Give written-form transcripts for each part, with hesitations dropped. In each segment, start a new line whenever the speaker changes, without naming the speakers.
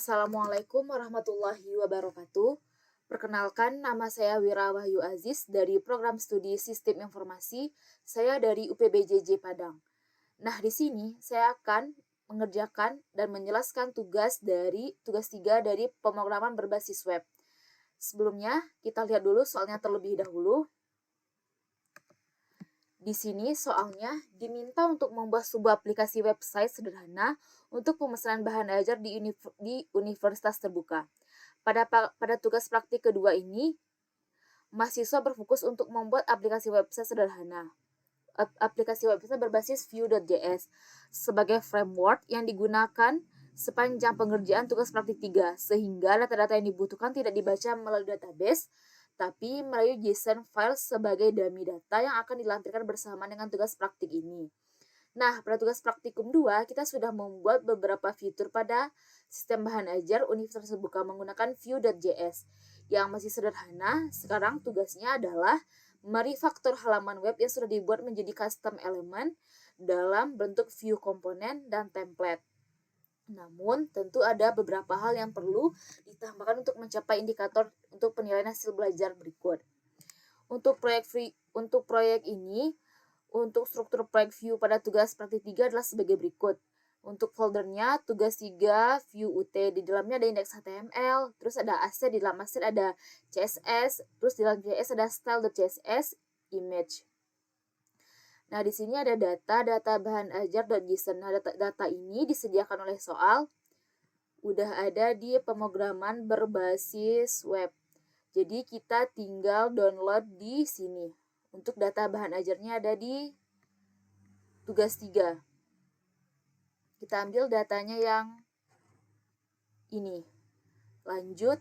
Assalamualaikum warahmatullahi wabarakatuh. Perkenalkan, nama saya Wira Wahyu Aziz dari Program Studi Sistem Informasi. Saya dari UPBJJ Padang. Nah, di sini saya akan mengerjakan dan menjelaskan tugas 3 dari pemrograman berbasis web. Sebelumnya, kita lihat dulu soalnya terlebih dahulu. Di sini soalnya diminta untuk membuat sebuah aplikasi website sederhana untuk pemesanan bahan ajar di universitas terbuka. Pada tugas praktik kedua ini, mahasiswa berfokus untuk membuat aplikasi website sederhana. Aplikasi website berbasis Vue.js sebagai framework yang digunakan sepanjang pengerjaan tugas praktik 3, sehingga data-data yang dibutuhkan tidak dibaca melalui database, tapi melalui JSON file sebagai dummy data yang akan dilampirkan bersama dengan tugas praktik ini. Nah, pada tugas praktikum 2, kita sudah membuat beberapa fitur pada sistem bahan ajar universitas terbuka menggunakan Vue.js. Yang masih sederhana, sekarang tugasnya adalah merefaktor halaman web yang sudah dibuat menjadi custom element dalam bentuk view komponen dan template. Namun, tentu ada beberapa hal yang perlu ditambahkan untuk mencapai indikator untuk penilaian hasil belajar berikut. Untuk proyek ini, untuk struktur proyek Vue pada tugas praktik 3 adalah sebagai berikut. Untuk foldernya, tugas 3 Vue UT, di dalamnya ada index HTML, terus ada asset, di dalam asset ada CSS, terus di dalam CSS ada style.css, image. Nah, di sini ada data bahan ajar.json. Nah, data ini disediakan oleh soal udah ada di pemrograman berbasis web. Jadi kita tinggal download di sini. Untuk data bahan ajarnya ada di tugas 3. Kita ambil datanya yang ini. Lanjut.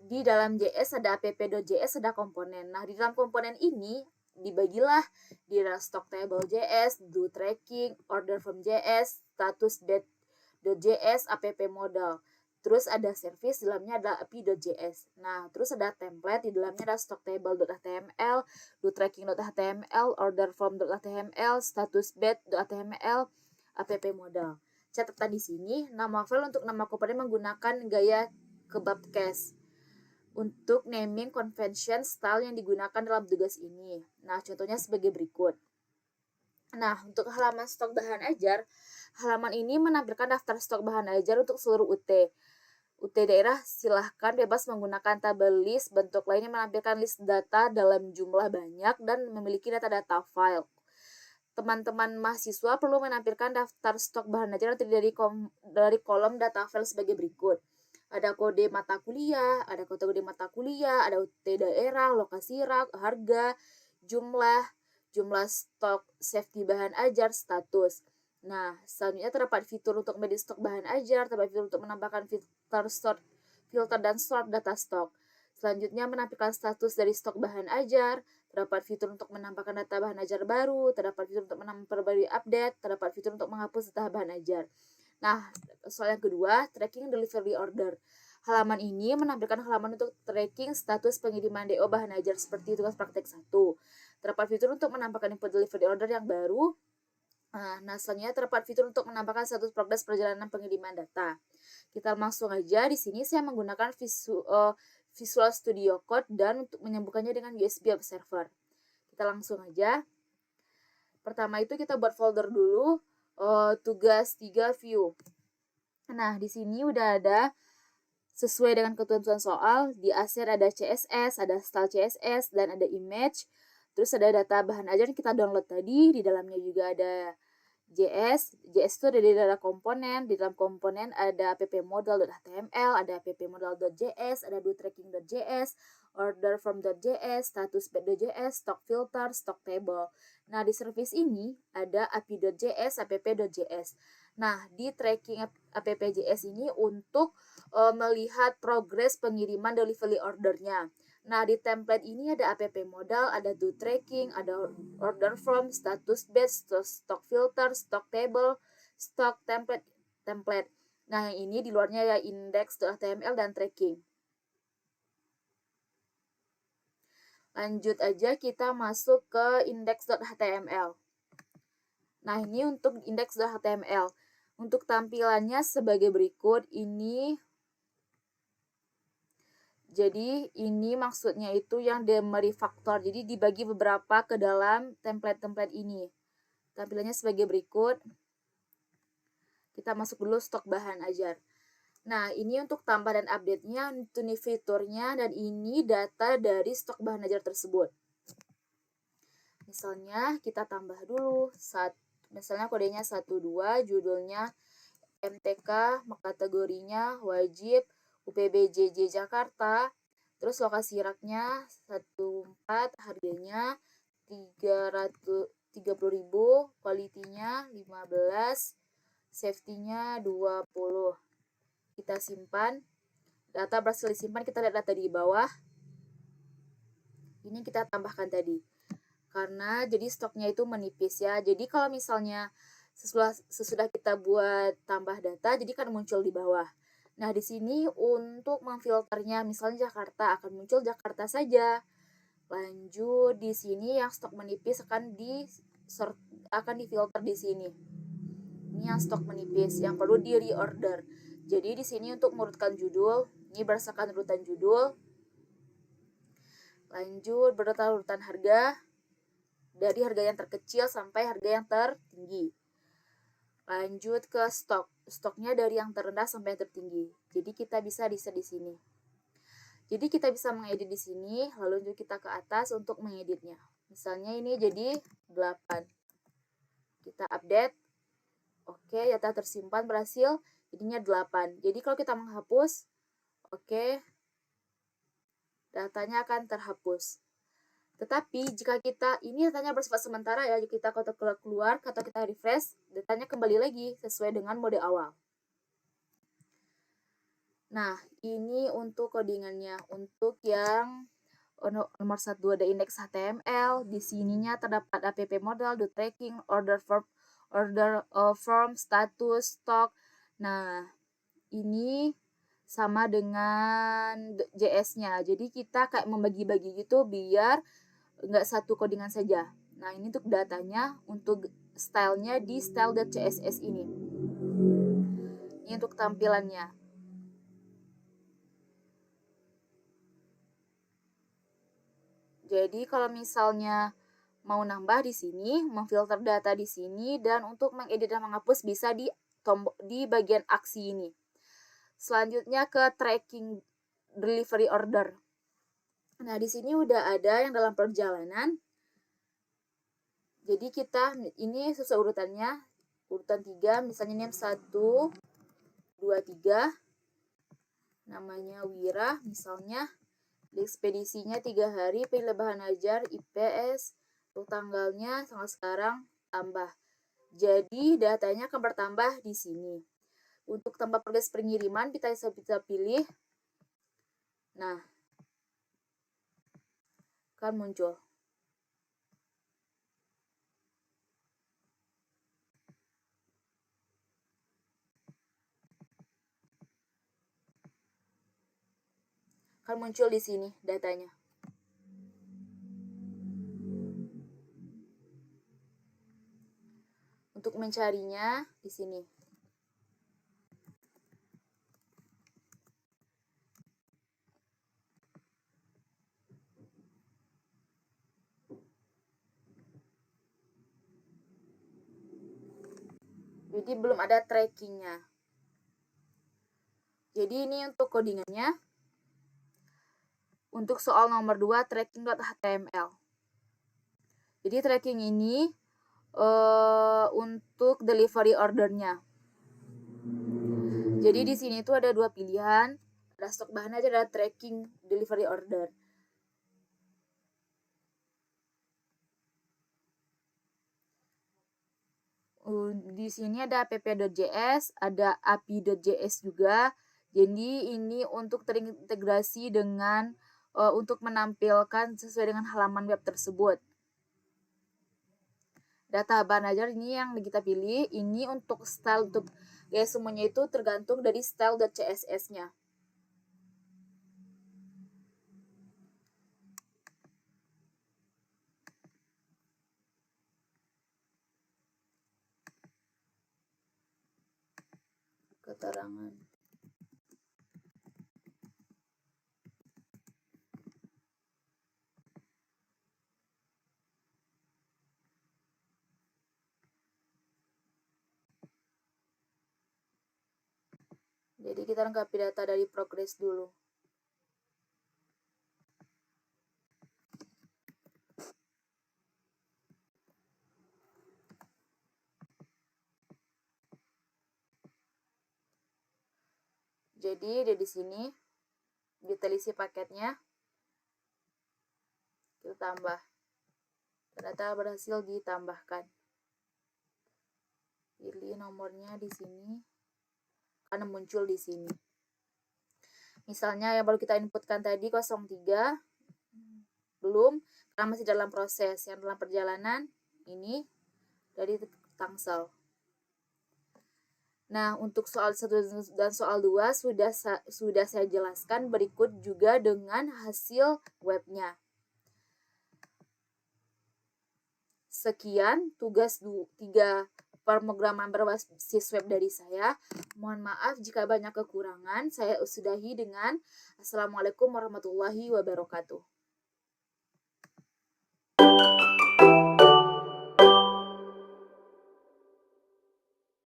Di dalam JS ada app.js, ada komponen. Nah, di dalam komponen ini dibagilah di stock table.js, do tracking, order from JS, status bed.js, app modal. Terus ada service, di dalamnya ada api.js. Nah, terus ada template, di dalamnya ada stock table.html, do tracking.html, order from.html, status bed.html, app modal. Catatan di sini, nama file untuk nama komponen menggunakan gaya kebab cache untuk naming convention style yang digunakan dalam tugas ini. Nah, contohnya sebagai berikut. Nah, untuk halaman stok bahan ajar, halaman ini menampilkan daftar stok bahan ajar untuk seluruh UT. UT daerah silahkan bebas menggunakan tabel list, bentuk lainnya menampilkan list data dalam jumlah banyak dan memiliki data-data file. Teman-teman mahasiswa perlu menampilkan daftar stok bahan ajar dari kolom data file sebagai berikut. Ada kode mata kuliah, ada kategori mata kuliah, ada UT daerah, lokasi rak, harga, jumlah stok, safety bahan ajar, status. Nah, selanjutnya terdapat fitur untuk manage stok bahan ajar, terdapat fitur untuk menambahkan filter dan sort data stok. Selanjutnya menampilkan status dari stok bahan ajar, terdapat fitur untuk menambahkan data bahan ajar baru, terdapat fitur untuk memperbarui update, terdapat fitur untuk menghapus data bahan ajar. Nah, soal yang kedua, tracking delivery order. Halaman ini menampilkan halaman untuk tracking status pengiriman DO bahan ajar seperti tugas praktek 1. Terdapat fitur untuk menambahkan input delivery order yang baru. Nah, selanjutnya terdapat fitur untuk menambahkan status progres perjalanan pengiriman data. Kita langsung aja, di sini saya menggunakan Visual Studio Code dan untuk menyambungkannya dengan USB Observer. Kita langsung aja. Pertama itu kita buat folder dulu. Tugas 3 Vue. Nah, di sini udah ada sesuai dengan ketentuan soal, di asset ada CSS, ada style CSS, dan ada image. Terus ada data bahan ajar yang kita download tadi, di dalamnya juga ada JS itu ada di dalam komponen, di dalam komponen ada app.modal.html, ada app.modal.js, ada dotracking.js, order from.js, status bed.js, stock filter, stock table. Nah, di service ini ada api.js, app.js. Nah, di tracking app.js ini untuk melihat progres pengiriman delivery ordernya. Nah, di template ini ada app modal, ada do tracking, ada order from, status base, stock filter, stock table, stock template. Nah, yang ini di luarnya ya index.html dan tracking. Lanjut aja, kita masuk ke index.html. Nah, ini untuk index.html. Untuk tampilannya sebagai berikut ini. Jadi ini maksudnya itu yang memory factor. Jadi dibagi beberapa ke dalam template-template ini. Tampilannya sebagai berikut. Kita masuk dulu stok bahan ajar. Nah, ini untuk tambah dan update-nya, untuk ini fiturnya, dan ini data dari stok bahan ajar tersebut. Misalnya kita tambah dulu, misalnya kodenya 12, judulnya MTK, kategorinya wajib, UPBJJ Jakarta, terus lokasi raknya 14, harganya 30.000, kualitinya 15, safety-nya 20. Kita simpan. Data berhasil disimpan, kita lihat data di bawah. Ini kita tambahkan tadi. Karena jadi stoknya itu menipis ya. Jadi kalau misalnya sesudah kita buat tambah data, jadi kan muncul di bawah. Nah, di sini untuk memfilternya, misalnya Jakarta, akan muncul Jakarta saja. Lanjut di sini yang stok menipis akan difilter di sini. Ini yang stok menipis yang perlu di reorder. Jadi di sini untuk mengurutkan judul, ini berdasarkan urutan judul. Lanjut berdasarkan urutan harga, dari harga yang terkecil sampai harga yang tertinggi. Lanjut ke stok. Stoknya dari yang terendah sampai yang tertinggi. Jadi kita bisa di sini. Jadi kita bisa mengedit di sini, lalu kita ke atas untuk mengeditnya. Misalnya ini jadi 8. Kita update. Oke, data tersimpan berhasil, jadinya 8. Jadi kalau kita menghapus, oke, datanya akan terhapus. Tetapi jika ini datanya bersifat sementara ya, jika kita keluar atau kita refresh, datanya kembali lagi sesuai dengan mode awal. Nah, ini untuk codingannya. Untuk yang nomor 1 ada indeks HTML, di sininya terdapat app modal, tracking, order form, status, stock. Nah, ini sama dengan JS-nya. Jadi kita kayak membagi-bagi gitu biar nggak satu codingan saja. Nah, ini untuk datanya, untuk stylenya di style.css ini. Ini untuk tampilannya. Jadi kalau misalnya mau nambah di sini, memfilter data di sini, dan untuk mengedit dan menghapus bisa di bagian aksi ini. Selanjutnya ke tracking delivery order. Nah, di sini udah ada yang dalam perjalanan. Jadi kita ini sesuai urutannya. Urutan 3, misalnya name 1, 2, 3. Namanya Wira, misalnya. Ekspedisinya 3 hari, pilih bahan ajar, IPS, untuk tanggalnya tanggal sekarang, tambah. Jadi datanya akan bertambah di sini. Untuk tambah progres pengiriman kita bisa pilih. Nah, akan muncul. Akan muncul di sini datanya. Untuk mencarinya di sini. Jadi belum ada trackingnya. Jadi ini untuk codingannya. Untuk soal nomor 2, tracking.html. Jadi tracking ini untuk delivery ordernya. Jadi di sini tuh ada 2 pilihan. Ada stok bahan aja, ada tracking delivery order. Di sini ada app.js, ada api.js juga. Jadi ini untuk terintegrasi dengan untuk menampilkan sesuai dengan halaman web tersebut. Data bahan ajar ini yang kita pilih. Ini untuk style, untuk semuanya itu tergantung dari style.css-nya. keterangan. Jadi kita lengkapi data dari progress dulu. Jadi di sini detail isi paketnya kita tambah. Ternyata berhasil ditambahkan. Pilih nomornya di sini karena muncul di sini. Misalnya yang baru kita inputkan tadi 03 belum, karena masih dalam proses. Yang dalam perjalanan ini dari Tangsel. Nah, untuk soal 1 dan soal 2 sudah saya jelaskan berikut juga dengan hasil webnya. Sekian tugas 3 pemrograman berbasis web dari saya. Mohon maaf jika banyak kekurangan. Saya sudahi dengan Assalamualaikum warahmatullahi wabarakatuh.